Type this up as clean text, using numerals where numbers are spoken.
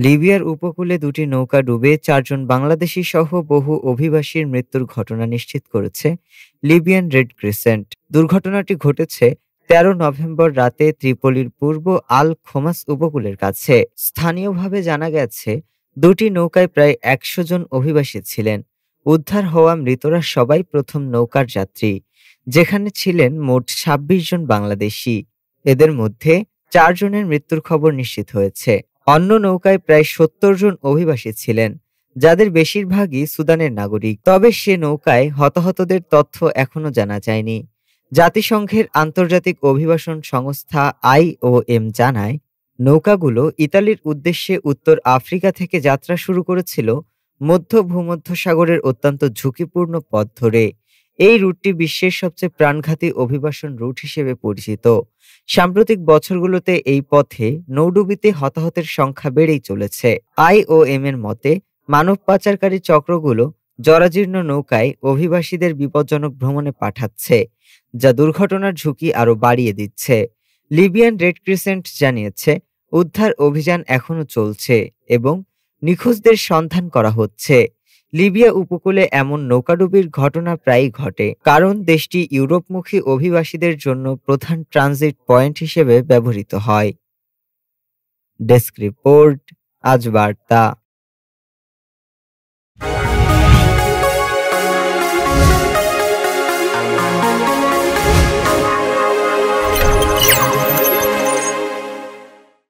লিবিয়ার উপকূলে দুটি নৌকা ডুবে ৪ জন বাংলাদেশি সহ বহু অভিবাসীর মৃত্যুর ঘটনা নিশ্চিত করেছে লিবিয়ান রেড ক্রিসেন্ট। দুর্ঘটনাটি ঘটেছে ১৩ নভেম্বর রাতে ত্রিপোলির পূর্ব আল খোমাস উপকূলের কাছে। স্থানীয়ভাবে জানা গেছে, দুটি নৌকায় প্রায় ১০০ জন অভিবাসী ছিলেন। উদ্ধার হওয়া মৃতরা সবাই প্রথম নৌকার যাত্রী, যেখানে ছিলেন মোট ২৬ জন বাংলাদেশি। এদের মধ্যে ৪ জনের মৃত্যুর খবর নিশ্চিত হয়েছে। অন্য নৌকায় প্রায় ৭০ জন অভিবাসী ছিলেন, যাদের বেশিরভাগই সুদানের নাগরিক। তবে সে নৌকায় হতাহতদের তথ্য এখনো জানা যায়নি। জাতিসংঘের আন্তর্জাতিক অভিবাসন সংস্থা IOM জানায়, নৌকাগুলো ইতালির উদ্দেশ্যে উত্তর আফ্রিকা থেকে যাত্রা শুরু করেছিল মধ্য ভূমধ্যসাগরের অত্যন্ত ঝুঁকিপূর্ণ পথ ধরে। এই রুটটি বিশ্বের সবচেয়ে প্রাণঘাতী অভিবাসন রুট হিসেবে পরিচিত। সাম্প্রতিক বছরগুলোতে এই পথে নৌডুবিতে হতাহতের সংখ্যা বেড়েই চলেছে। IOM এর মতে, মানব পাচারকারী চক্রগুলো জরাজীর্ণ নৌকায় অভিবাসীদের বিপজ্জনক ভ্রমণে পাঠাচ্ছে, যা দুর্ঘটনার ঝুঁকি আরও বাড়িয়ে দিচ্ছে। লিবিয়ান রেড ক্রিসেন্ট জানিয়েছে, উদ্ধার অভিযান এখনো চলছে এবং নিখোঁজদের সন্ধান করা হচ্ছে। লিবিয়া উপকূলে এমন নৌকাডুবির ঘটনা প্রায়ই ঘটে, কারণ দেশটি ইউরোপমুখী অভিবাসীদের জন্য প্রধান ট্রানজিট পয়েন্ট হিসেবে ব্যবহৃত হয়। ডেস্ক রিপোর্ট, আজ বার্তা।